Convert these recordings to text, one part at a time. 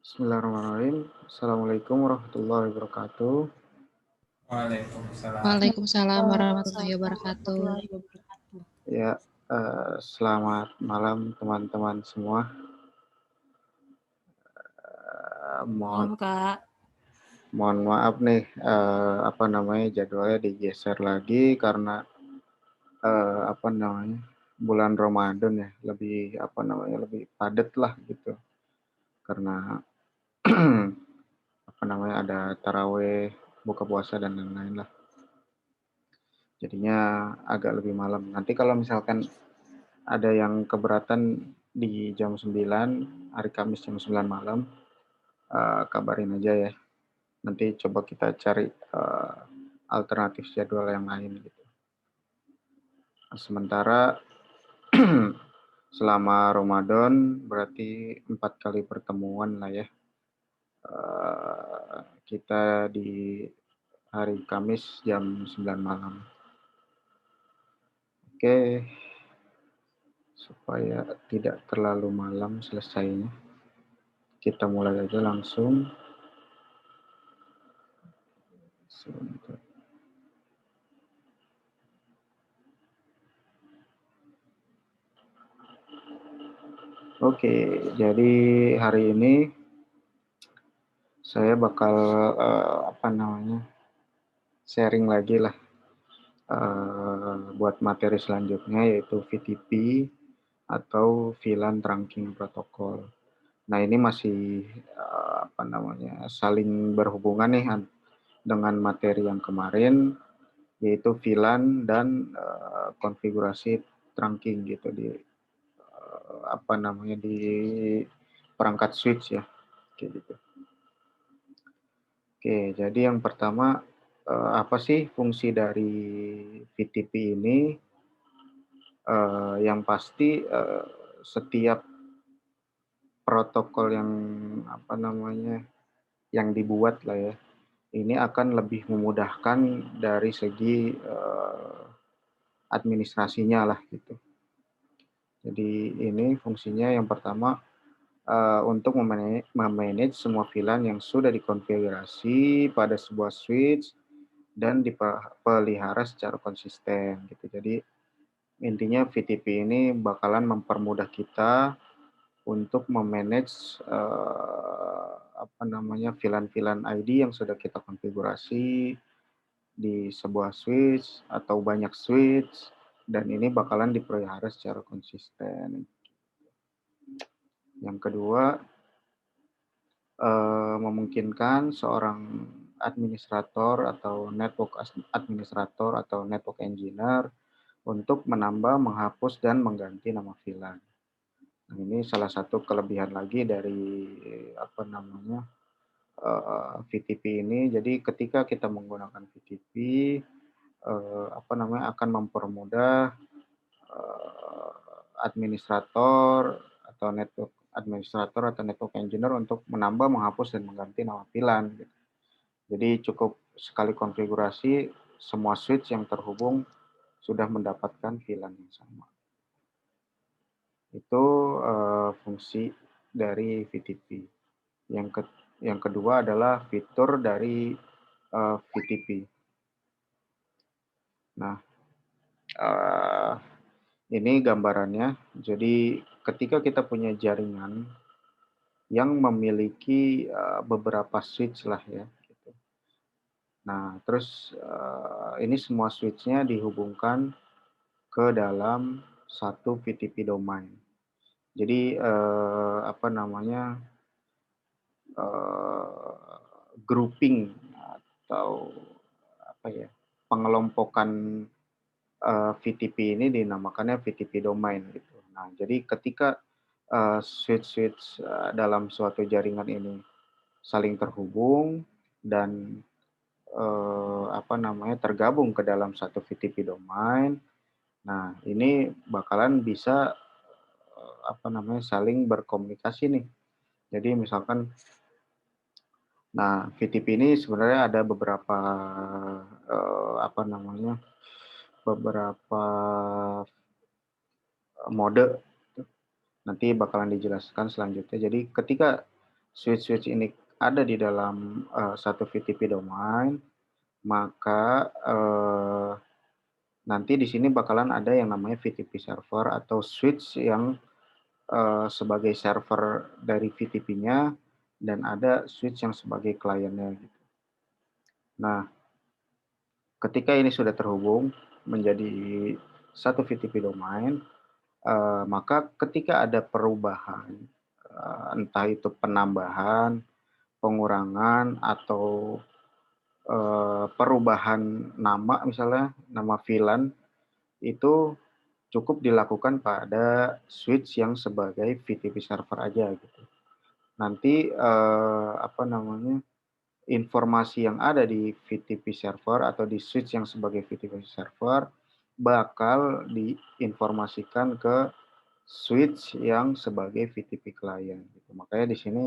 Bismillahirrahmanirrahim. Assalamualaikum warahmatullahi wabarakatuh. Waalaikumsalam. Waalaikumsalam warahmatullahi Waalaikumsalam wabarakatuh. warahmatullahi wabarakatuh. Ya, selamat malam teman-teman semua. Malam, Kak. Mohon maaf nih, jadwalnya digeser lagi karena bulan Ramadan ya, lebih padat lah gitu. Karena ada taraweh, buka puasa dan lain-lain lah. Jadinya agak lebih malam. Nanti kalau misalkan ada yang keberatan di jam 9, hari Kamis jam 9 malam, kabarin aja ya. Nanti coba kita cari alternatif jadwal yang lain gitu. Sementara selama Ramadan berarti 4 kali pertemuan lah ya. Kita di hari Kamis jam 9 malam. Oke, supaya tidak terlalu malam selesainya, kita mulai aja langsung. Sebentar. Oke, jadi hari ini saya bakal sharing lagi lah buat materi selanjutnya, yaitu VTP atau VLAN Trunking Protocol. Nah, ini masih saling berhubungan nih dengan materi yang kemarin, yaitu VLAN dan konfigurasi trunking gitu di di perangkat switch ya, kayak gitu. Oke, jadi yang pertama, apa sih fungsi dari VTP ini? Yang pasti setiap protokol yang dibuat lah ya, ini akan lebih memudahkan dari segi administrasinya lah gitu. Jadi ini fungsinya yang pertama untuk memanage semua VLAN yang sudah dikonfigurasi pada sebuah switch dan dipelihara secara konsisten gitu. Jadi intinya VTP ini bakalan mempermudah kita untuk memanage VLAN ID yang sudah kita konfigurasi di sebuah switch atau banyak switch, dan ini bakalan dipelihara secara konsisten. Yang kedua, memungkinkan seorang administrator atau network administrator atau network engineer untuk menambah, menghapus, dan mengganti nama VLAN. Nah, ini salah satu kelebihan lagi dari VTP ini. Jadi ketika kita menggunakan VTP, akan mempermudah administrator atau network engineer untuk menambah, menghapus, dan mengganti nama VLAN. Gitu. Jadi cukup sekali konfigurasi, semua switch yang terhubung sudah mendapatkan VLAN yang sama. Itu fungsi dari VTP. Yang kedua adalah fitur dari VTP. Nah, ini gambarannya. Jadi ketika kita punya jaringan yang memiliki beberapa switch lah ya. Gitu. Nah, terus ini semua switch-nya dihubungkan ke dalam satu VTP domain. Jadi grouping atau pengelompokan VTP ini dinamakannya VTP domain gitu. Nah, jadi ketika switch-switch dalam suatu jaringan ini saling terhubung dan tergabung ke dalam satu VTP domain, nah ini bakalan bisa saling berkomunikasi nih. Jadi misalkan, nah VTP ini sebenarnya ada beberapa mode. Nanti bakalan dijelaskan selanjutnya. Jadi ketika switch-switch ini ada di dalam satu VTP domain, maka nanti di sini bakalan ada yang namanya VTP server atau switch yang sebagai server dari VTP-nya dan ada switch yang sebagai kliennya gitu. Nah, ketika ini sudah terhubung menjadi satu VTP domain, maka ketika ada perubahan, entah itu penambahan, pengurangan, atau perubahan nama misalnya, nama VLAN, itu cukup dilakukan pada switch yang sebagai VTP server aja gitu. Nanti, informasi yang ada di VTP server atau di switch yang sebagai VTP server bakal diinformasikan ke switch yang sebagai VTP client gitu. Makanya di sini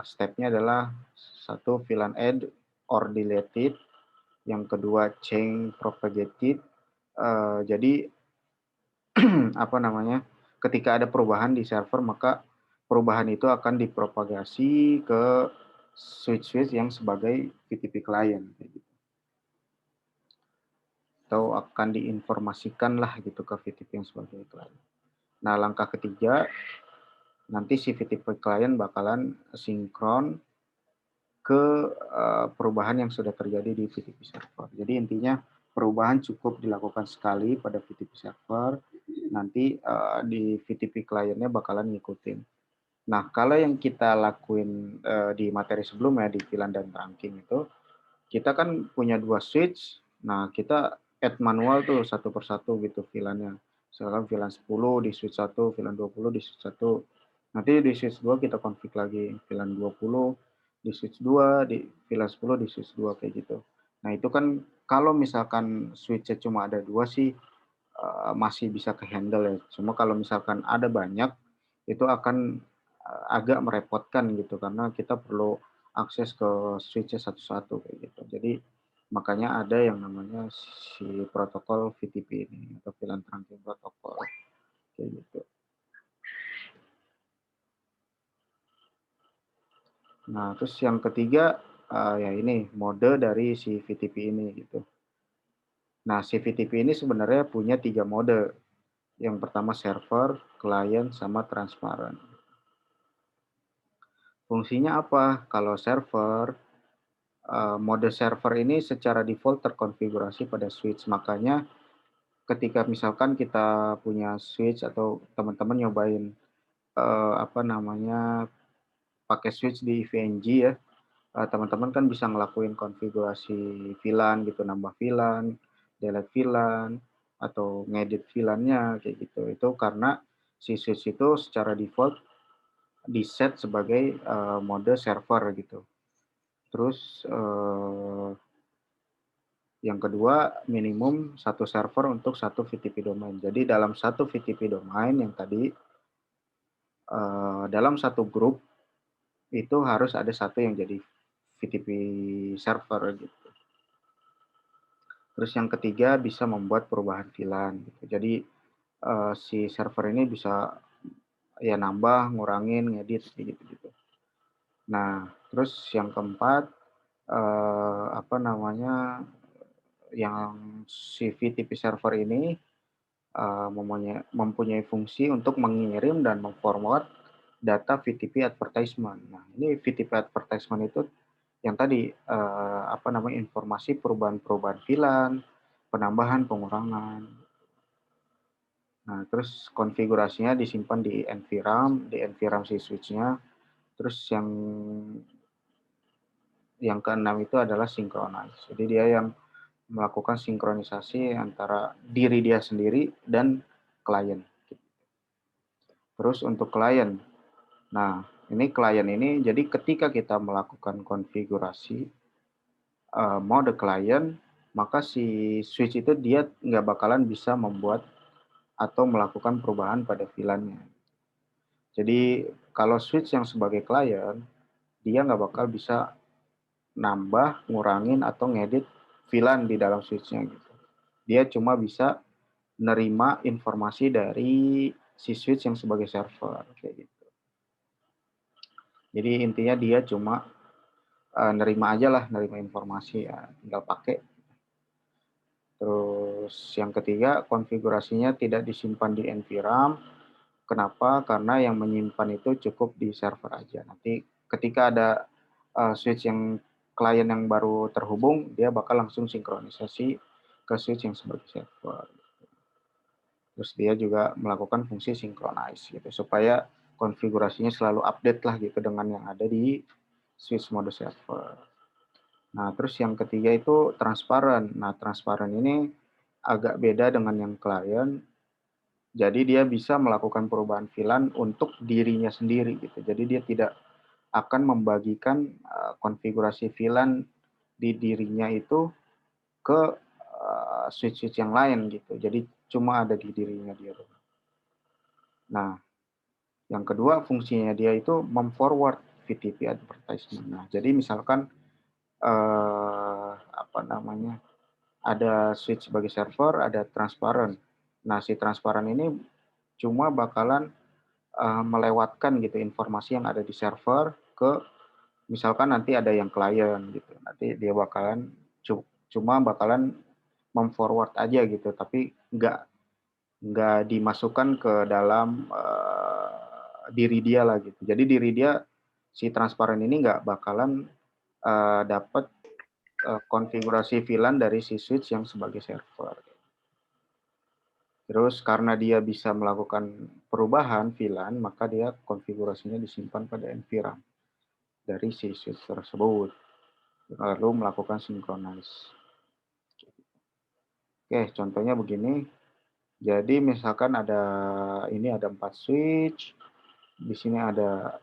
step-nya adalah satu VLAN add or deleted, yang kedua change propagated. Jadi ketika ada perubahan di server maka perubahan itu akan dipropagasi ke switch-switch yang sebagai VTP client kayak gitu. Atau akan diinformasikanlah gitu ke VTP yang sebagai client. Nah, langkah ketiga, nanti si VTP client bakalan sinkron ke perubahan yang sudah terjadi di VTP server. Jadi intinya perubahan cukup dilakukan sekali pada VTP server, nanti di VTP client-nya bakalan ngikutin. Nah, kalau yang kita lakuin di materi sebelumnya di VLAN dan trunking itu, kita kan punya 2 switch. Nah, kita add manual tuh satu persatu gitu VLAN-nya. Misalkan VLAN 10 di switch 1, VLAN 20 di switch 1. Nanti di switch 2 kita config lagi VLAN 20 di switch 2, di VLAN 10 di switch 2 kayak gitu. Nah, itu kan kalau misalkan switch-nya cuma ada 2 sih masih bisa ke-handle ya. Cuma kalau misalkan ada banyak itu akan agak merepotkan gitu karena kita perlu akses ke switch-nya satu-satu kayak gitu. Jadi makanya ada yang namanya si protokol VTP ini atau VLAN trunking protocol kayak gitu. Nah, terus yang ketiga ya ini mode dari si VTP ini gitu. Nah, si VTP ini sebenarnya punya 3 mode. Yang pertama server, client, sama transparent. Fungsinya apa? Kalau server, mode server ini secara default terkonfigurasi pada switch. Makanya ketika misalkan kita punya switch atau teman-teman nyobain pakai switch di VNG ya, teman-teman kan bisa ngelakuin konfigurasi VLAN gitu, nambah VLAN, delete VLAN, atau ngedit VLAN-nya kayak gitu. Itu karena si switch itu secara default di-set sebagai mode server gitu. Terus yang kedua, minimum satu server untuk satu VTP domain. Jadi dalam satu VTP domain yang tadi, dalam satu grup itu harus ada satu yang jadi VTP server gitu. Terus yang ketiga bisa membuat perubahan VLAN gitu. Jadi si server ini bisa ya nambah, ngurangin, ngedit gitu-gitu. Nah, terus yang keempat yang si VTP server ini mempunyai fungsi untuk mengirim dan memforward data VTP advertisement. Nah, ini VTP advertisement itu yang tadi informasi perubahan-perubahan VLAN, penambahan, pengurangan. Nah, terus konfigurasinya disimpan di NVRAM si switch-nya. Terus yang keenam itu adalah synchronize. Jadi dia yang melakukan sinkronisasi antara diri dia sendiri dan klien. Terus untuk klien, nah ini klien ini jadi ketika kita melakukan konfigurasi mode klien, maka si switch itu dia nggak bakalan bisa membuat atau melakukan perubahan pada VLAN-nya. Jadi kalau switch yang sebagai klien, dia nggak bakal bisa nambah, ngurangin, atau ngedit VLAN di dalam switch-nya gitu. Dia cuma bisa nerima informasi dari si switch yang sebagai server kayak gitu. Jadi intinya dia cuma nerima aja lah, nerima informasi ya, tinggal pakai. Terus yang ketiga, konfigurasinya tidak disimpan di NVRAM. Kenapa? Karena yang menyimpan itu cukup di server aja. Nanti ketika ada switch yang klien yang baru terhubung, dia bakal langsung sinkronisasi ke switch yang sebagai server. Terus dia juga melakukan fungsi synchronize gitu supaya konfigurasinya selalu update lah gitu dengan yang ada di switch mode server. Nah, terus yang ketiga itu transparan. Nah, transparan ini agak beda dengan yang klien. Jadi dia bisa melakukan perubahan VLAN untuk dirinya sendiri gitu. Jadi dia tidak akan membagikan konfigurasi VLAN di dirinya itu ke switch-switch yang lain gitu. Jadi cuma ada di dirinya dia. Nah, yang kedua fungsinya dia itu memforward VTP advertisement. Nah, jadi misalkan apa namanya, ada switch sebagai server, ada transparan. Nah, si transparan ini cuma bakalan melewatkan gitu informasi yang ada di server ke misalkan nanti ada yang klien gitu. Nanti dia bakalan cuma bakalan memforward aja gitu, tapi nggak dimasukkan ke dalam diri dia lah gitu. Jadi diri dia si transparan ini nggak bakalan dapat konfigurasi VLAN dari si switch yang sebagai server. Terus karena dia bisa melakukan perubahan VLAN, maka dia konfigurasinya disimpan pada NVRAM dari si switch tersebut. Lalu melakukan synchronize. Oke, contohnya begini. Jadi misalkan ada 4 switch, di sini ada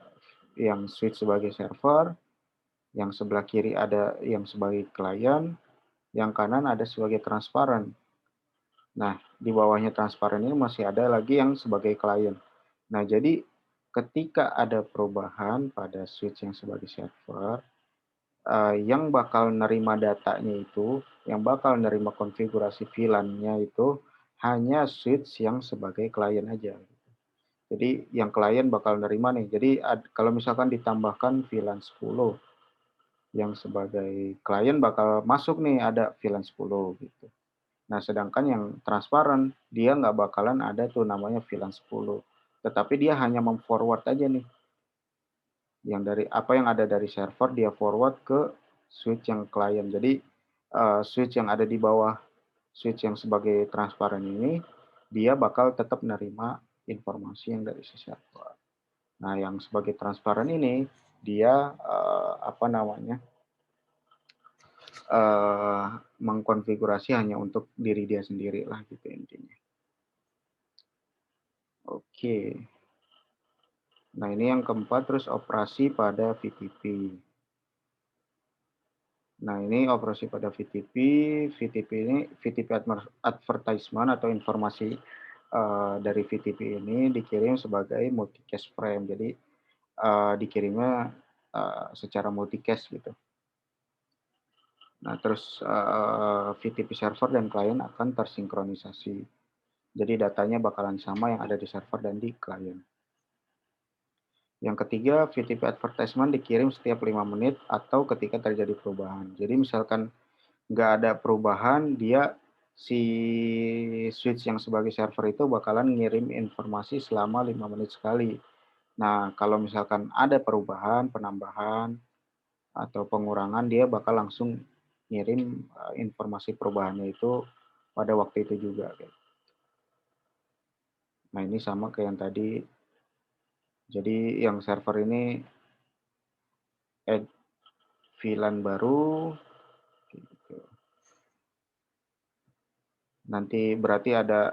yang switch sebagai server, yang sebelah kiri ada yang sebagai klien, yang kanan ada sebagai transparan. Nah, di bawahnya transparan ini masih ada lagi yang sebagai klien. Nah, jadi ketika ada perubahan pada switch yang sebagai server, yang bakal nerima datanya itu, yang bakal nerima konfigurasi VLAN-nya itu hanya switch yang sebagai klien aja. Jadi yang klien bakal nerima nih. Jadi kalau misalkan ditambahkan VLAN 10, yang sebagai klien bakal masuk nih ada VLAN 10 gitu. Nah, sedangkan yang transparan, dia nggak bakalan ada tuh namanya VLAN 10. Tetapi dia hanya memforward aja nih. Yang dari apa yang ada dari server, dia forward ke switch yang klien. Jadi, switch yang ada di bawah switch yang sebagai transparan ini, dia bakal tetap menerima informasi yang dari si server. Nah, yang sebagai transparan ini, dia, apa namanya, mengkonfigurasi hanya untuk diri dia sendiri lah gitu intinya. Oke. Nah, ini yang keempat, terus operasi pada VTP. Nah, ini operasi pada VTP. VTP ini VTP advertisement atau informasi dari VTP ini dikirim sebagai multicast frame. Jadi dikirimnya secara multicast gitu. Nah, terus VTP server dan klien akan tersinkronisasi. Jadi datanya bakalan sama yang ada di server dan di klien. Yang ketiga, VTP advertisement dikirim setiap 5 menit atau ketika terjadi perubahan. Jadi misalkan nggak ada perubahan, dia si switch yang sebagai server itu bakalan ngirim informasi selama 5 menit sekali. Nah, kalau misalkan ada perubahan, penambahan, atau pengurangan, dia bakal langsung ngirim informasi perubahannya itu pada waktu itu juga. Nah, ini sama kayak yang tadi. Jadi yang server ini add VLAN baru, gitu. Nanti berarti ada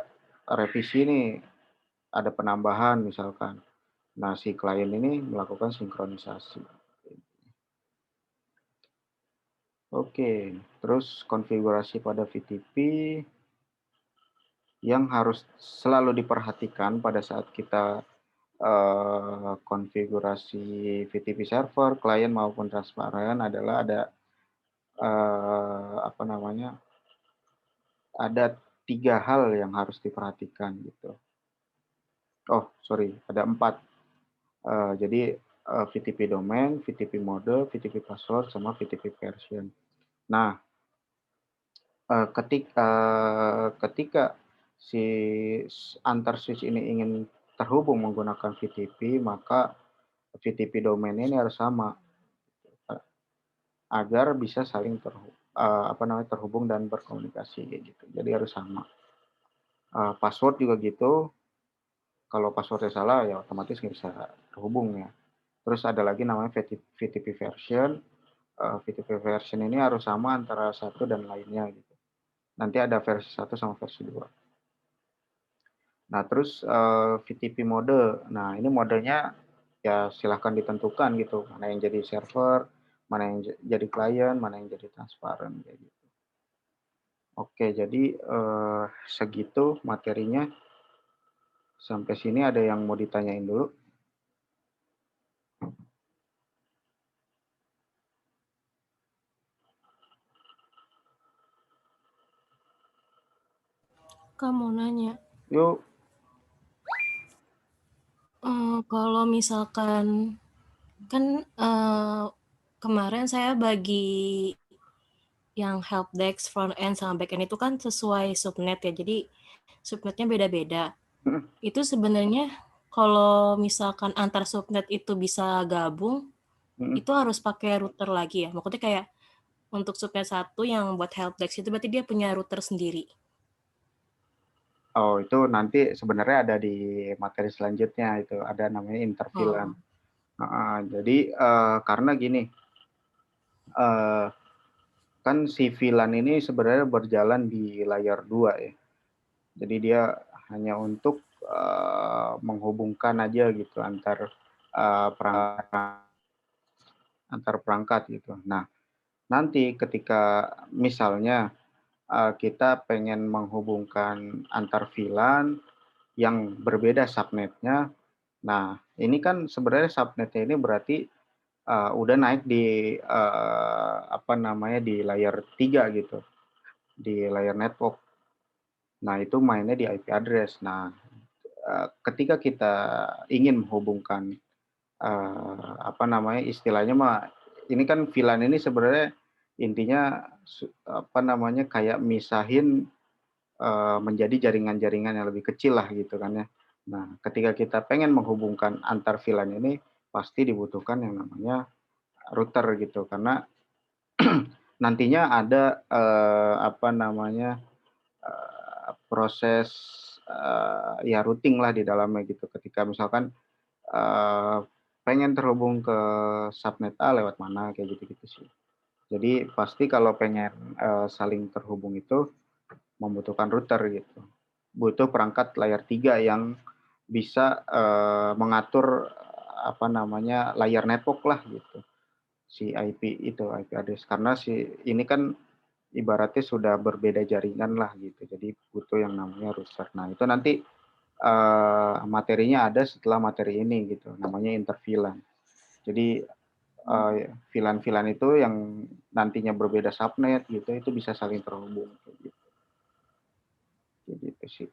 revisi nih, ada penambahan misalkan. Nah, si klien ini melakukan sinkronisasi. Oke, terus konfigurasi pada VTP yang harus selalu diperhatikan pada saat kita konfigurasi VTP server, klien maupun transparan adalah ada apa namanya, ada 3 hal yang harus diperhatikan gitu. Oh, sorry, ada 4. Jadi VTP domain, VTP mode, VTP password, sama VTP version. Nah, ketika si antar switch ini ingin terhubung menggunakan VTP, maka VTP domain ini harus sama, agar bisa saling terhubung dan berkomunikasi kayak gitu. Jadi harus sama. Password juga gitu, kalau passwordnya salah ya otomatis nggak bisa terhubung ya. Terus ada lagi namanya VTP version. VTP version ini harus sama antara satu dan lainnya gitu. Nanti ada versi 1 sama versi 2. Nah, terus VTP mode. Nah, ini modenya ya silahkan ditentukan gitu, mana yang jadi server, mana yang jadi klien, mana yang jadi transparan kayak gitu. Oke, jadi segitu materinya. Sampai sini ada yang mau ditanyain dulu? Kamu nanya. Yuk. Kalau misalkan kan kemarin saya bagi yang helpdesk front end sama back end itu kan sesuai subnet ya, jadi subnetnya beda-beda. Itu sebenarnya kalau misalkan antar subnet itu bisa gabung, itu harus pakai router lagi ya? Maksudnya kayak untuk subnet 1 yang buat helpdesk itu berarti dia punya router sendiri? Oh, itu nanti sebenarnya ada di materi selanjutnya, itu ada namanya interVLAN. Jadi karena gini, kan si VLAN ini sebenarnya berjalan di layar 2 ya. Jadi dia hanya untuk menghubungkan aja gitu antar perangkat gitu. Nah, nanti ketika misalnya kita pengen menghubungkan antar VLAN yang berbeda subnetnya. Nah, ini kan sebenarnya subnetnya ini berarti udah naik di di layar 3 gitu, di layar network. Nah, itu mainnya di IP address. Nah, ketika kita ingin menghubungkan istilahnya mah ini kan VLAN ini sebenarnya intinya kayak misahin menjadi jaringan-jaringan yang lebih kecil lah gitu kan ya. Nah, ketika kita pengen menghubungkan antar VLAN ini pasti dibutuhkan yang namanya router gitu, karena nantinya ada proses ya routing lah di dalamnya gitu. Ketika misalkan pengen terhubung ke subnet A lewat mana kayak gitu-gitu sih. Jadi pasti kalau pengen saling terhubung itu membutuhkan router gitu. Butuh perangkat layar 3 yang bisa mengatur layar network lah gitu. Si IP itu, IP address. Karena ini kan ibaratnya sudah berbeda jaringan lah gitu. Jadi butuh yang namanya router. Nah, itu nanti materinya ada setelah materi ini gitu. Namanya interVLAN. Jadi VLAN-VLAN itu yang nantinya berbeda subnet gitu, itu bisa saling terhubung gitu. Jadi itu sih.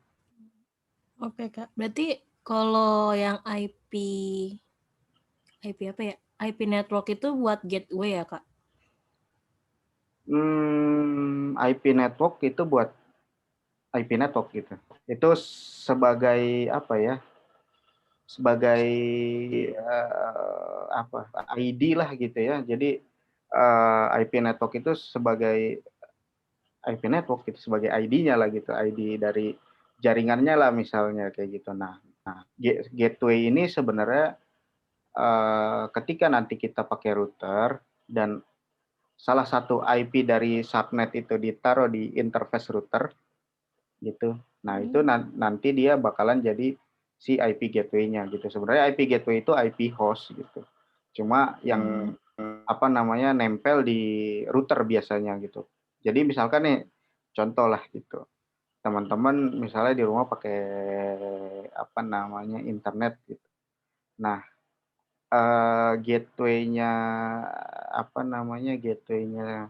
Oke, Kak. Berarti kalau yang IP apa ya? IP network itu buat gateway ya, Kak? IP network itu buat IP network gitu. Itu sebagai apa ya? Sebagai ID lah gitu ya. Jadi IP network itu sebagai IP network itu sebagai ID-nya lah gitu, ID dari jaringannya lah misalnya kayak gitu. Nah, gateway ini sebenarnya ketika nanti kita pakai router dan salah satu IP dari subnet itu ditaruh di interface router gitu. Nah, itu nanti dia bakalan jadi si IP gateway-nya gitu. Sebenarnya IP gateway itu IP host gitu. Cuma yang nempel di router biasanya gitu. Jadi misalkan nih contoh lah gitu. Teman-teman misalnya di rumah pakai internet gitu. Nah, gateway-nya gateway-nya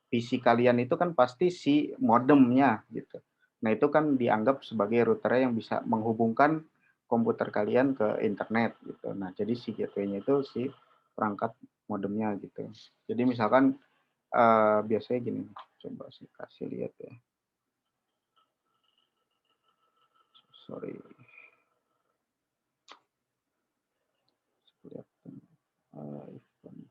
PC kalian itu kan pasti si modemnya gitu. Nah, itu kan dianggap sebagai router yang bisa menghubungkan komputer kalian ke internet gitu. Nah, jadi si gateway-nya itu si perangkat modemnya gitu. Jadi misalkan biasanya gini, coba saya kasih lihat ya. Sorry, kelihatan. iPhone.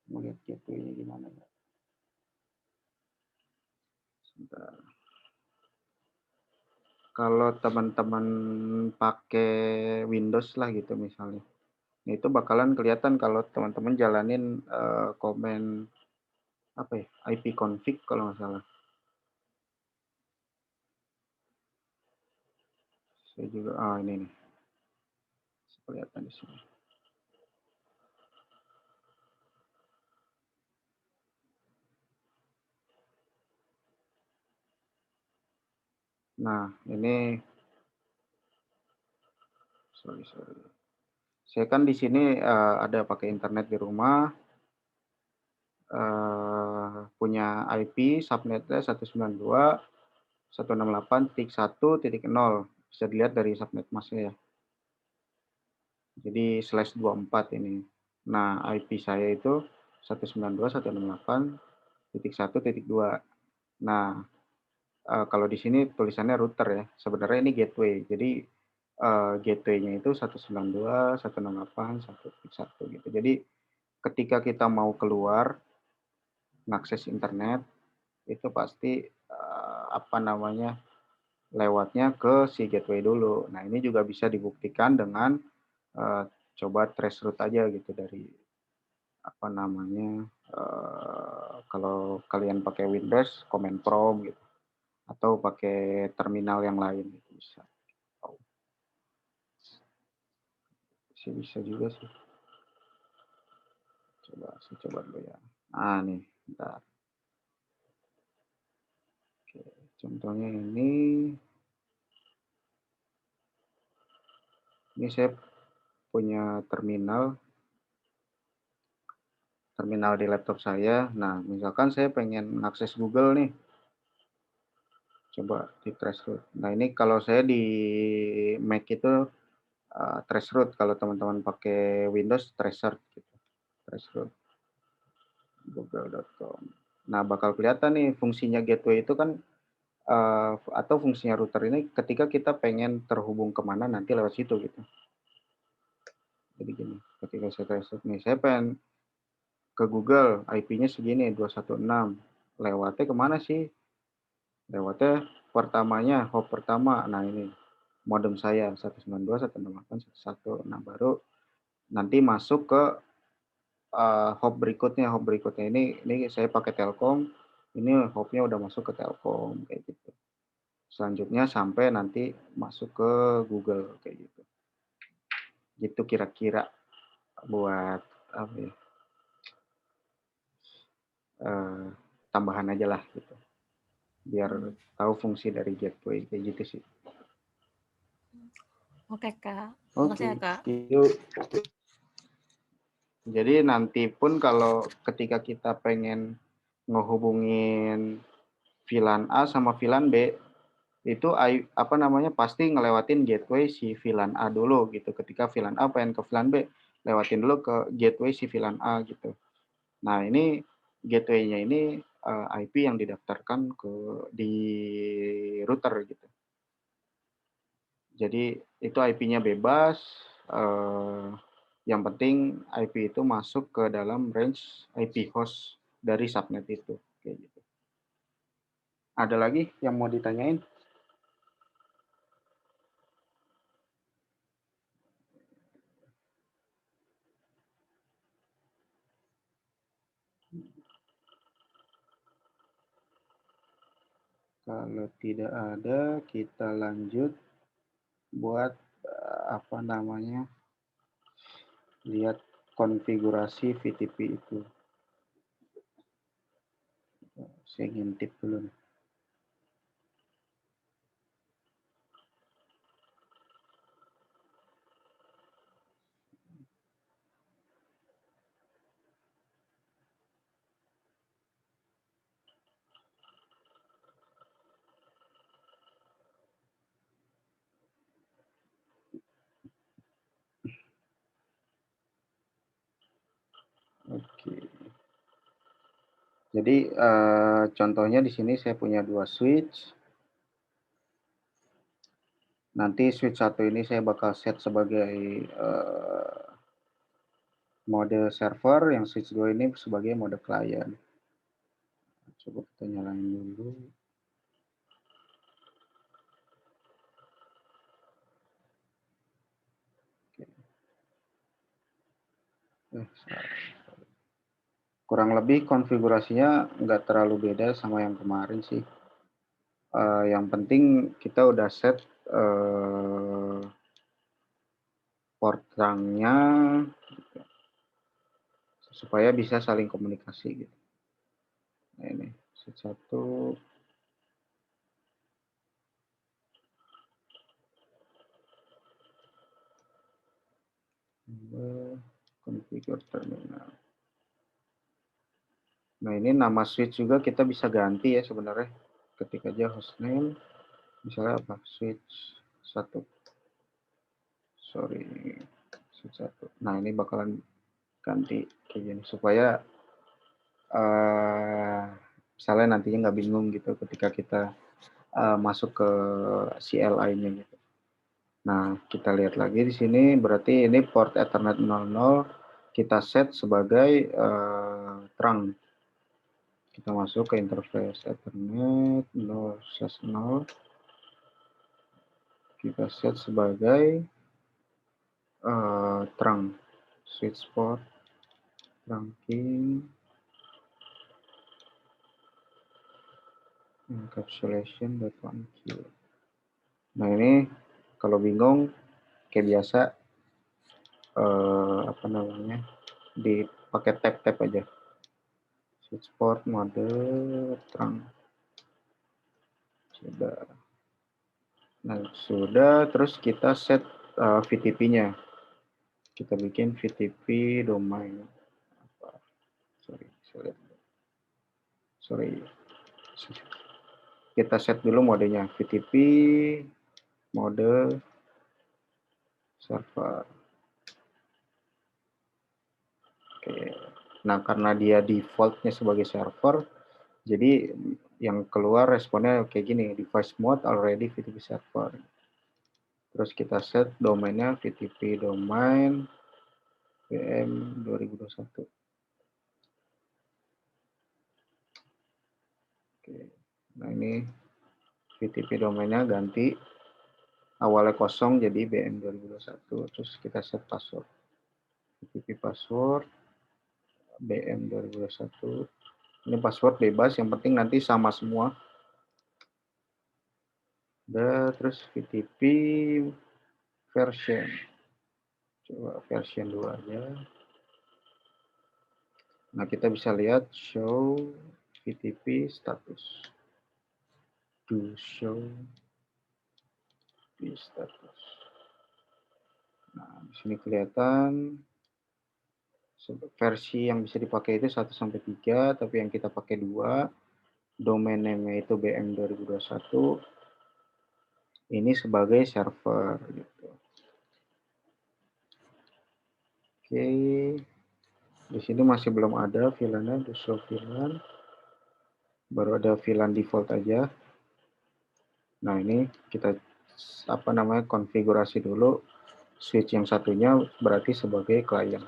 Mau lihat gateway-nya gimana ya? Sebentar. Kalau teman-teman pakai Windows lah gitu misalnya. Nah, itu bakalan kelihatan kalau teman-teman jalanin komen apa ya, ipconfig kalau nggak salah. Saya juga, ini nih, kelihatan di sini. Nah, ini, sorry. Saya kan di sini ada pakai internet di rumah, punya IP subnetnya 192.168.1.0. Bisa dilihat dari subnet masnya ya. Jadi /24 ini. Nah, IP saya itu 192.168.1.2. Nah, kalau di sini tulisannya router ya. Sebenarnya ini gateway. Jadi gateway-nya itu 192.168.1.1 gitu. Jadi ketika kita mau keluar mengakses internet itu pasti apa namanya, lewatnya ke si gateway dulu. Nah, ini juga bisa dibuktikan dengan coba trace route aja gitu dari apa namanya, kalau kalian pakai Windows command prompt gitu atau pakai terminal yang lain gitu bisa. Oh, bisa juga sih. Saya coba dulu ya. Nih, bentar. Oke, contohnya ini saya punya terminal di laptop saya. Nah, misalkan saya pengen akses Google nih, coba di traceroute. Nah, ini kalau saya di Mac itu traceroute, kalau teman-teman pakai Windows tracer gitu. Traceroute google.com. Nah, bakal kelihatan nih fungsinya gateway itu kan atau fungsinya router ini ketika kita pengen terhubung kemana nanti lewat situ gitu. Jadi gini, ketika saya traceroute nih, saya pengen ke Google, IP-nya segini 216. Lewatnya kemana sih? Lewatnya pertamanya, hop pertama. Nah, ini modem saya 192.168.1.1. Nah, baru nanti masuk ke hop berikutnya. Hop berikutnya ini saya pakai Telkom. Ini hopnya udah masuk ke Telkom kayak gitu. Selanjutnya sampai nanti masuk ke Google kayak gitu. Gitu kira-kira buat apa ya? Tambahan aja lah gitu. Biar tahu fungsi dari gateway kayak gitu sih. Oke, Kak. Oke, Makasih ya, Kak. yuk. Jadi nanti pun kalau ketika kita pengen ngehubungin VLAN A sama VLAN B, itu apa namanya pasti ngelewatin gateway si VLAN A dulu gitu. Ketika VLAN A pengen ke VLAN B, lewatin dulu ke gateway si VLAN A gitu. Nah, ini gateway-nya ini IP yang didaftarkan di router gitu. Jadi itu IP-nya bebas. Yang penting IP itu masuk ke dalam range IP host dari subnet itu. Kayak gitu. Ada lagi yang mau ditanyain? Kalau tidak ada, kita lanjut buat apa namanya lihat konfigurasi VTP itu. Saya ngintip dulu nih. Oke. Jadi contohnya di sini saya punya 2 switch. Nanti switch 1 ini saya bakal set sebagai mode server, yang switch 2 ini sebagai mode client. Coba kita nyalain dulu. Kurang lebih konfigurasinya nggak terlalu beda sama yang kemarin sih. Yang penting kita udah set port terangnya supaya bisa saling komunikasi gitu. Nah ini set 1. Configure terminal. Nah ini nama switch juga kita bisa ganti ya sebenarnya. Ketik aja hostname, misalnya apa, switch 1. Sorry, switch 1. Nah ini bakalan ganti kayak gini supaya misalnya nantinya nggak bingung gitu ketika kita masuk ke CLI-nya gitu. Nah, kita lihat lagi di sini, berarti ini port Ethernet 00 kita set sebagai terang. Kita masuk ke interface Ethernet 0/0. Kita set sebagai terang. Switch port, trunking, encapsulation, .1Q. Nah, ini kalau bingung, kayak biasa, apa namanya, dipakai tab-tab aja. Switch port mode terang. Sudah. Nah, sudah, terus kita set VTP-nya. Kita bikin VTP domain. Sorry. Kita set dulu modenya. VTP mode server. Oke. Nah, karena dia defaultnya sebagai server, jadi yang keluar responnya kayak gini, device mode already VTP server. Terus kita set domainnya VTP domain VM 2021. Oke. Nah, ini VTP domainnya ganti, awalnya kosong jadi BM 2021. Terus kita set password. VTP password BM 2021. Ini password bebas, yang penting nanti sama semua. Udah, terus VTP version. Coba version 2 aja. Nah, kita bisa lihat show VTP status. Do show VTP status. Nah, di sini kelihatan versi yang bisa dipakai itu 1 sampai 3, tapi yang kita pakai 2. Domain name-nya itu BM 2021. Ini sebagai server gitu. Oke. Di sini masih belum ada VLAN-nya, do show VLAN. Baru ada VLAN default aja. Nah, ini kita konfigurasi dulu switch yang satunya berarti sebagai klien.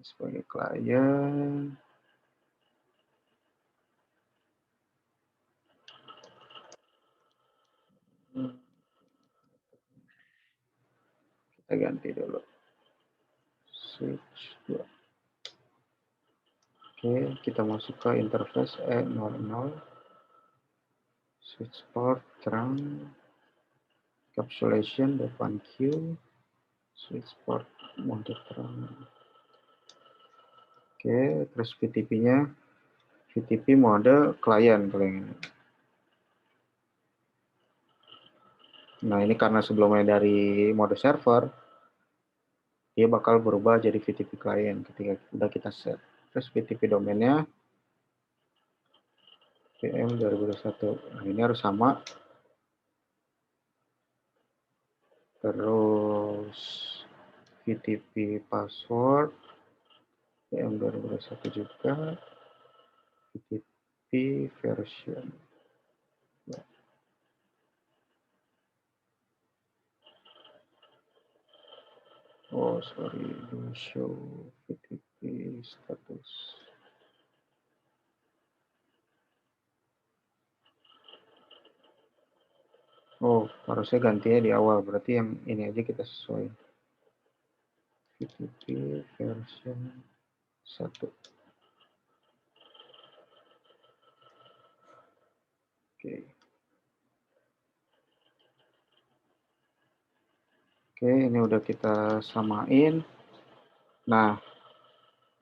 Sebagai klien. Kita ganti dulu. Switch 2. Oke, kita masuk ke interface E00. Switch port terang. Encapsulation .1Q. switch port mode terang. Oke, terus VTP-nya VTP mode klien kalau yang ini. Nah, ini karena sebelumnya dari mode server, dia bakal berubah jadi VTP klien ketika udah kita set. Terus VTP domainnya VM 2021. Nah, ini harus sama. Terus VTP password VM 2021 juga. VTP version. Oh, sorry, do show VTP status. Oh, harusnya gantinya di awal, berarti yang ini aja kita sesuai. VTP version 1. Oke. Oke, ini udah kita samain. Nah,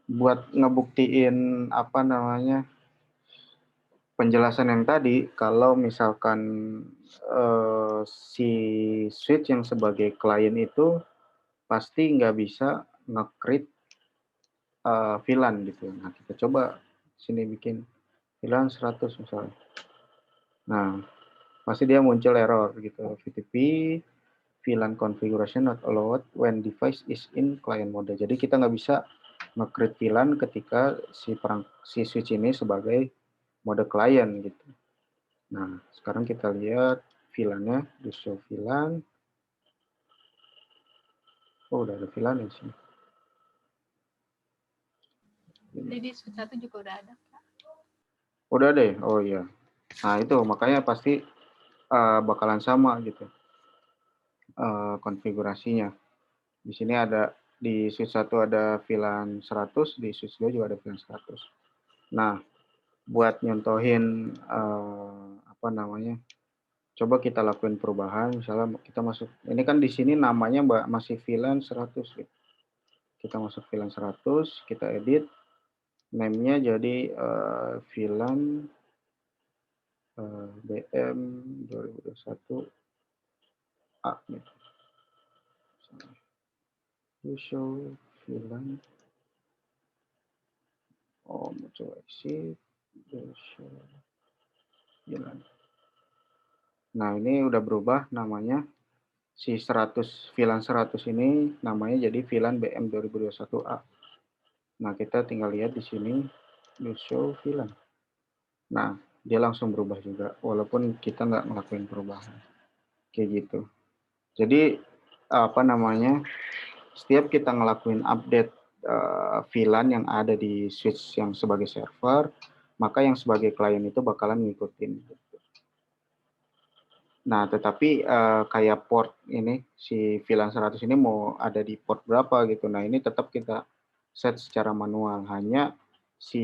buat ngebuktiin apa namanya penjelasan yang tadi, kalau misalkan si switch yang sebagai klien itu pasti nggak bisa nge-create VLAN gitu. Nah, kita coba sini bikin VLAN 100 misalnya. Nah, pasti dia muncul error gitu. VTP VLAN configuration not allowed when device is in client mode. Jadi kita nggak bisa nge-create VLAN ketika si switch ini sebagai mode klien gitu. Nah, sekarang kita lihat VLAN-nya, di show VLAN. Oh, udah ada VLAN di sini. Jadi switch 1 juga udah ada. Udah deh, oh iya. Nah itu makanya pasti bakalan sama gitu konfigurasinya. Di sini ada di switch 1 ada VLAN 100, di switch 2 juga ada VLAN 100. Nah, buat nyontohin apa namanya? Coba kita lakuin perubahan, misalnya kita masuk, ini kan di sini namanya masih VLAN 100 gitu. Kita masuk VLAN 100, kita edit, name-nya jadi VLAN BM 2021 A gitu. Show VLAN. Oh, muncul exit. Show VLAN. Nah, ini udah berubah namanya. Si 100 VLAN 100 ini namanya jadi VLAN BM 2021A. Nah, kita tinggal lihat di sini show VLAN. Nah, dia langsung berubah juga walaupun kita nggak ngelakuin perubahan. Kayak gitu. Jadi apa namanya? Setiap kita ngelakuin update VLAN yang ada di switch yang sebagai server, maka yang sebagai klien itu bakalan ngikutin. Nah, tetapi kayak port ini, si VLAN 100 ini mau ada di port berapa gitu. Nah, ini tetap kita set secara manual. Hanya si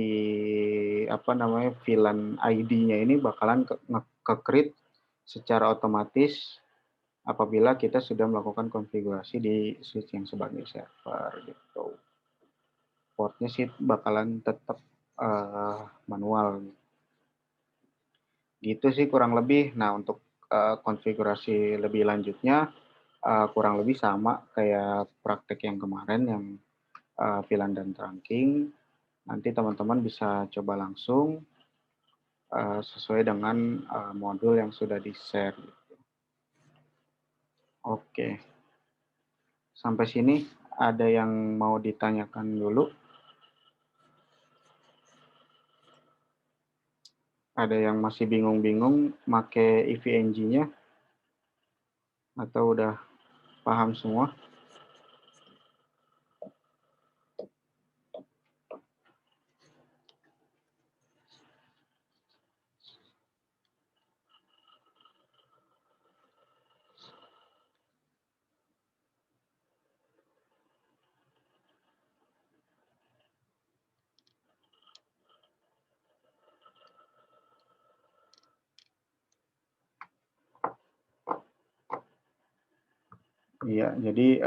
apa namanya VLAN ID-nya ini bakalan ke-create secara otomatis apabila kita sudah melakukan konfigurasi di switch yang sebagai server gitu. Portnya sih bakalan tetap manual. Gitu sih kurang lebih. Nah, untuk konfigurasi lebih lanjutnya kurang lebih sama kayak praktek yang kemarin yang VLAN dan trunking. Nanti teman-teman bisa coba langsung sesuai dengan modul yang sudah di-share. Oke. Sampai sini ada yang mau ditanyakan dulu? Ada yang masih bingung-bingung make EVNG-nya? Atau udah paham semua? Iya, jadi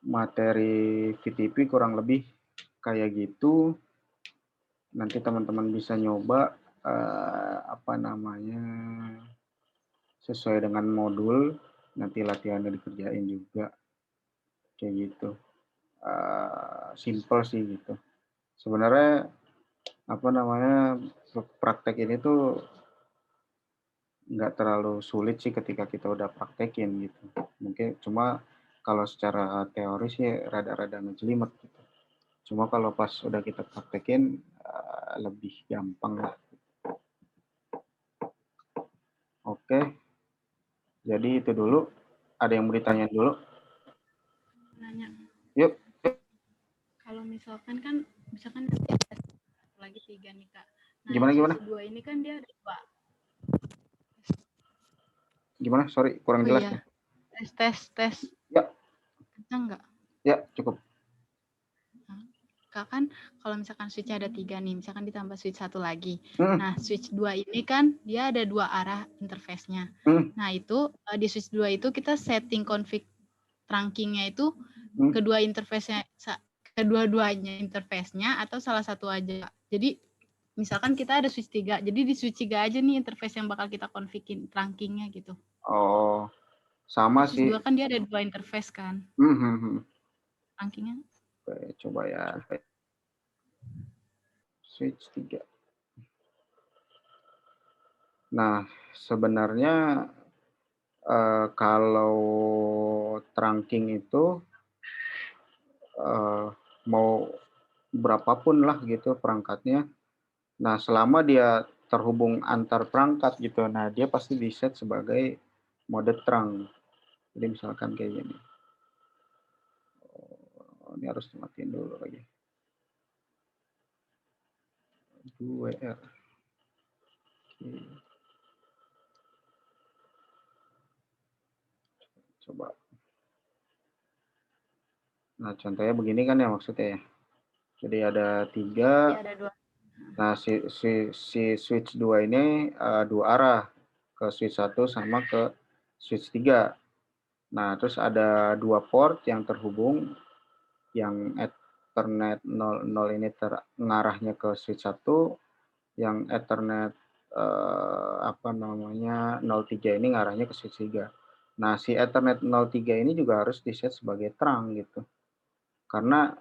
materi VTP kurang lebih kayak gitu. Nanti teman-teman bisa nyoba apa namanya sesuai dengan modul. Nanti latihannya dikerjain juga kayak gitu. Simple sih gitu. Sebenarnya apa namanya praktek ini tuh nggak terlalu sulit sih ketika kita udah praktekin gitu. Mungkin cuma kalau secara teori sih rada-rada ngejelimet gitu. Cuma kalau pas udah kita praktekin lebih gampang lah. Oke, jadi itu dulu. Ada yang mau ditanya dulu? Nanya. Yuk. Kalau misalkan dia ada lagi 3 nih Kak. Nah, Gimana? switch 2 ini kan dia ada 2. Gimana? Sorry, kurang jelas iya. ya. Tes. Ya. Kencang nggak? Ya, cukup. Kak, kan kalau misalkan switch ada 3 nih, misalkan ditambah switch 1 lagi. Hmm. Nah, switch 2 ini kan dia ada 2 arah interface-nya. Nah, itu di switch 2 itu kita setting config trunking-nya itu kedua-duanya interface-nya atau salah satu aja. Jadi misalkan kita ada switch 3, jadi di switch 3 aja nih interface yang bakal kita config-in trunking-nya gitu. Oh, sama switch sih. Switch 2 kan dia ada 2 interface kan. Trunking-nya. Oke, coba ya. Switch 3. Nah, sebenarnya kalau trunking itu mau berapapun lah gitu perangkatnya. Nah, selama dia terhubung antar perangkat gitu, nah dia pasti di-set sebagai mode trunk. Jadi misalkan kayak gini. Ini harus dimatiin dulu lagi. WR. Coba. Nah, contohnya begini kan ya maksudnya ya. Jadi ada 3. Ya, ada 2. Nah, si switch 2 ini 2 arah. Ke switch 1 sama ke switch 3. Nah, terus ada 2 port yang terhubung. Yang Ethernet 00 ini ngarahnya ke switch 1. Yang Ethernet 03 ini ngarahnya ke switch 3. Nah, si Ethernet 03 ini juga harus di-set sebagai trunk gitu. Karena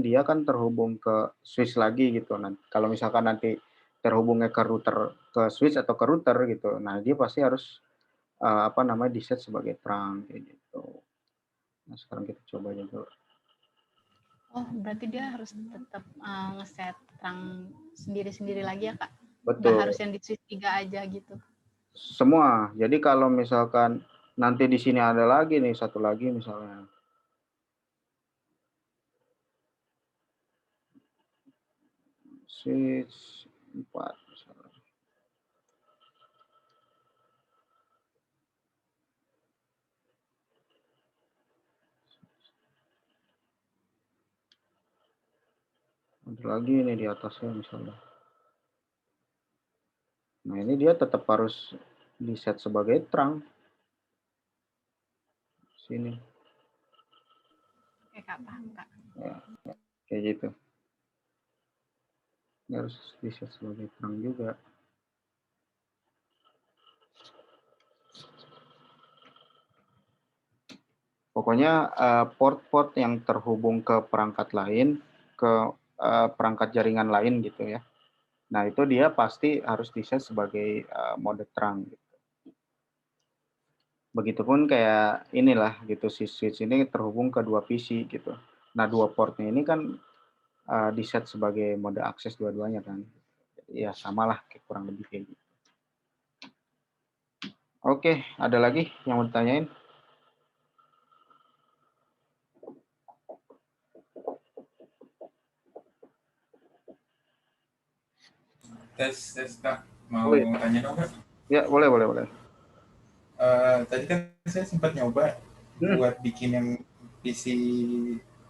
dia kan terhubung ke switch lagi gitu. Nah, kalau misalkan nanti terhubungnya ke router, ke switch atau ke router gitu, nah dia pasti harus di-set sebagai trunk kayak gitu. Nah, sekarang kita coba aja dulu. Oh, berarti dia harus tetap ngeset trunk sendiri-sendiri lagi ya, Kak? Betul. Nggak harus yang di switch 3 aja gitu. Semua. Jadi kalau misalkan nanti di sini ada lagi nih, satu lagi misalnya. Switch 4 misalnya. Ada lagi nih di atasnya misalnya. Nah, ini dia tetap harus di-set sebagai trunk. Sini. Oke, Kak, paham, Kak. Ya, kayak gitu. Ini harus di-set sebagai trunk juga. Pokoknya port-port yang terhubung ke perangkat lain, ke perangkat jaringan lain gitu ya. Nah, itu dia pasti harus di-set sebagai mode trunk. Gitu. Begitupun kayak inilah gitu, si switch ini terhubung ke 2 PC gitu. Nah, 2 portnya ini kan di-set sebagai mode akses dua-duanya kan. Ya, samalah kurang lebih kayak gitu. Oke, ada lagi yang mau ditanyain? Tes Kak, mau tanya dong Kak? Ya, boleh. Tadi kan saya sempat nyoba buat bikin yang PC,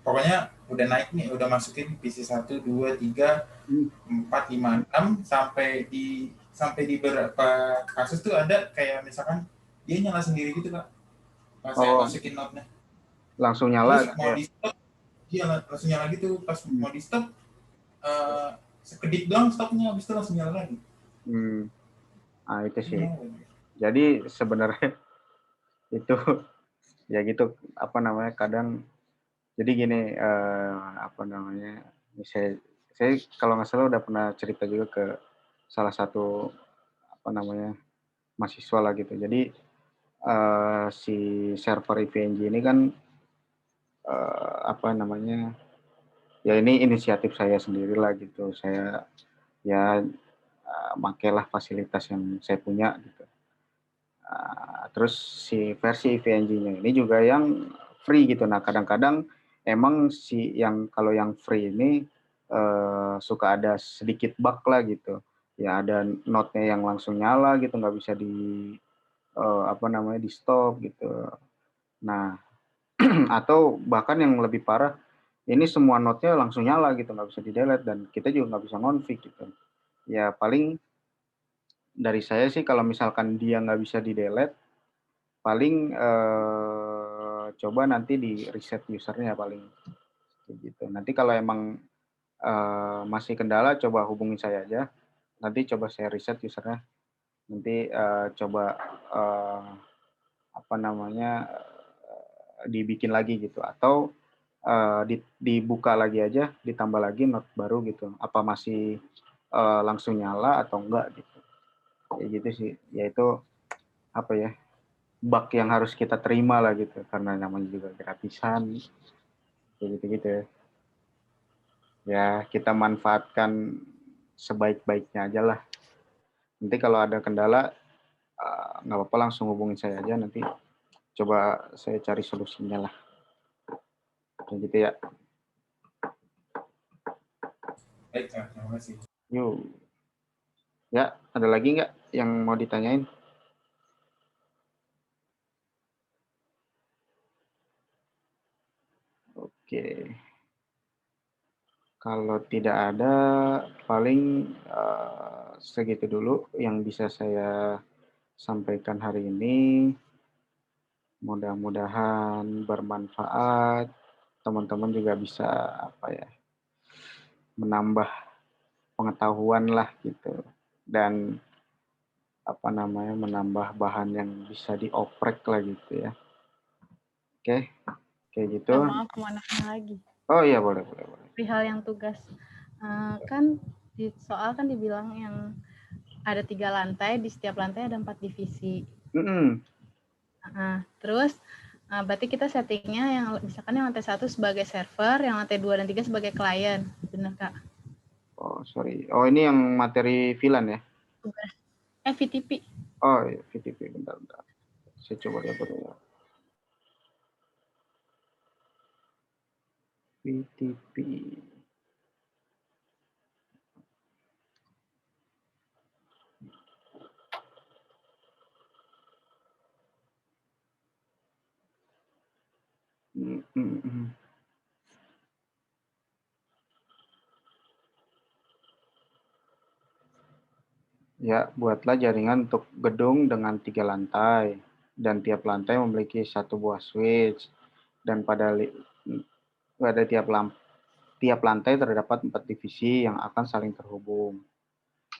pokoknya udah naik nih, udah masukin PC 1, 2, 3, 4, 5, 6 sampai di beberapa kasus tuh ada kayak misalkan dia nyala sendiri gitu Kak. Pas saya Oh, masukin node-nya. langsung nyala Terus gitu mau ya. di stop, dia langsung nyala gitu. Pas mau di stop, sekedip doang stopnya, habis itu langsung nyala lagi. Nah, itu sih. Nyala. Jadi sebenarnya itu ya gitu, apa namanya, kadang jadi gini, apa namanya, saya kalau nggak salah udah pernah cerita juga ke salah satu, apa namanya, mahasiswa lah gitu. Jadi si server IVNG ini kan, apa namanya, ya ini inisiatif saya sendiri lah gitu. Saya ya makailah fasilitas yang saya punya gitu. Terus si versi IVNG-nya ini juga yang free gitu. Nah, kadang-kadang emang kalau yang free ini suka ada sedikit bug lah gitu. Ya ada node-nya yang langsung nyala gitu, nggak bisa apa namanya, di stop gitu. Nah, atau bahkan yang lebih parah, ini semua node-nya langsung nyala gitu, nggak bisa di-delete dan kita juga nggak bisa ngonfig gitu. Ya paling dari saya sih kalau misalkan dia nggak bisa di-delete, paling coba nanti di reset usernya paling gitu. Nanti kalau emang masih kendala, coba hubungi saya aja. Nanti coba saya reset usernya. Nanti coba apa namanya, dibikin lagi gitu. Atau dibuka lagi aja, ditambah lagi node baru gitu. Apa masih langsung nyala atau enggak gitu. Kayak gitu sih. Yaitu apa ya, bug yang harus kita terima lah gitu, karena namanya juga gratisan, kayak gitu-gitu ya. Ya, kita manfaatkan sebaik-baiknya aja lah. Nanti kalau ada kendala, nggak apa-apa langsung hubungin saya aja, nanti coba saya cari solusinya lah. Kayak gitu ya. Baik Kak, terima kasih. Yuk. Ya, ada lagi nggak yang mau ditanyain? Oke. Kalau tidak ada, paling segitu dulu yang bisa saya sampaikan hari ini. Mudah-mudahan bermanfaat. Teman-teman juga bisa apa ya, menambah pengetahuan lah gitu. Dan apa namanya, menambah bahan yang bisa dioprek lah gitu ya. Oke, kayak gitu. Maaf, mau nanya lagi. Oh iya, boleh. Perihal yang tugas, kan di soal kan dibilang yang ada 3 lantai, di setiap lantai ada 4 divisi. Terus berarti kita settingnya yang misalkan yang lantai 1 sebagai server, yang lantai 2 dan 3 sebagai klien, benar Kak? Oh sorry, oh ini yang materi VLAN ya? Tugas VTP. Oh iya, VTP, bentar. Saya coba lihat dulu ya. VTP. Ya, buatlah jaringan untuk gedung dengan 3 lantai, dan tiap lantai memiliki 1 buah switch, dan pada tiap lantai terdapat 4 divisi yang akan saling terhubung.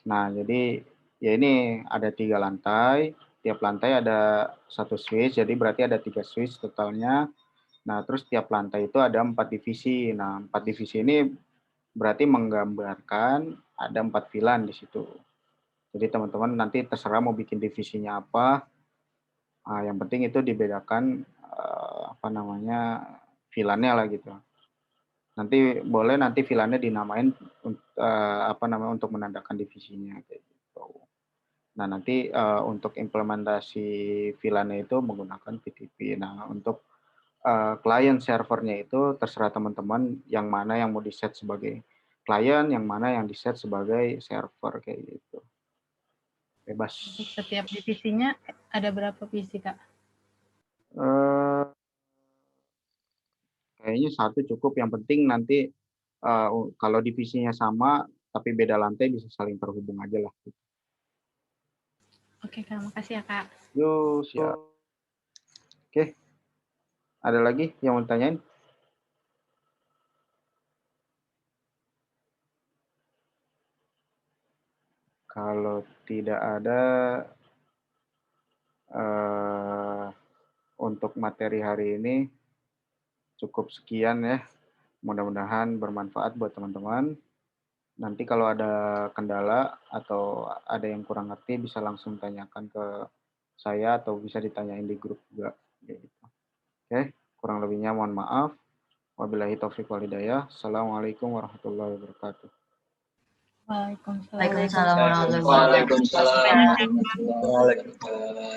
Nah, jadi ya ini ada 3 lantai, tiap lantai ada 1 switch, jadi berarti ada 3 switch totalnya. Nah, terus tiap lantai itu ada 4 divisi. Nah, 4 divisi ini berarti menggambarkan ada 4 VLAN di situ. Jadi teman-teman nanti terserah mau bikin divisinya apa. Yang penting itu dibedakan apa namanya, VLAN-nya lah gitu. Nanti boleh nanti VLAN-nya dinamain apa namanya, untuk menandakan divisinya kayak gitu. Nah, nanti untuk implementasi VLAN-nya itu menggunakan VTP. Nah, untuk klien servernya itu terserah teman-teman yang mana yang mau di-set sebagai klien, yang mana yang di-set sebagai server kayak gitu. Bebas. Setiap divisinya ada berapa visi, Kak? Kayaknya 1 cukup. Yang penting nanti kalau divisinya sama tapi beda lantai bisa saling terhubung aja lah. Oke, Kak. Makasih ya, Kak. Yuk, siap. Oke. Ada lagi yang mau ditanyain? Kalau tidak ada, untuk materi hari ini cukup sekian ya. Mudah-mudahan bermanfaat buat teman-teman. Nanti kalau ada kendala atau ada yang kurang ngerti bisa langsung tanyakan ke saya atau bisa ditanyain di grup juga. Gitu. Oke, kurang lebihnya mohon maaf. Wabillahi taufiq wal hidayah. Assalamualaikum warahmatullahi wabarakatuh. Waalaikumsalam. Waalaikumsalam warahmatullahi wabarakatuh. Waalaikumsalam.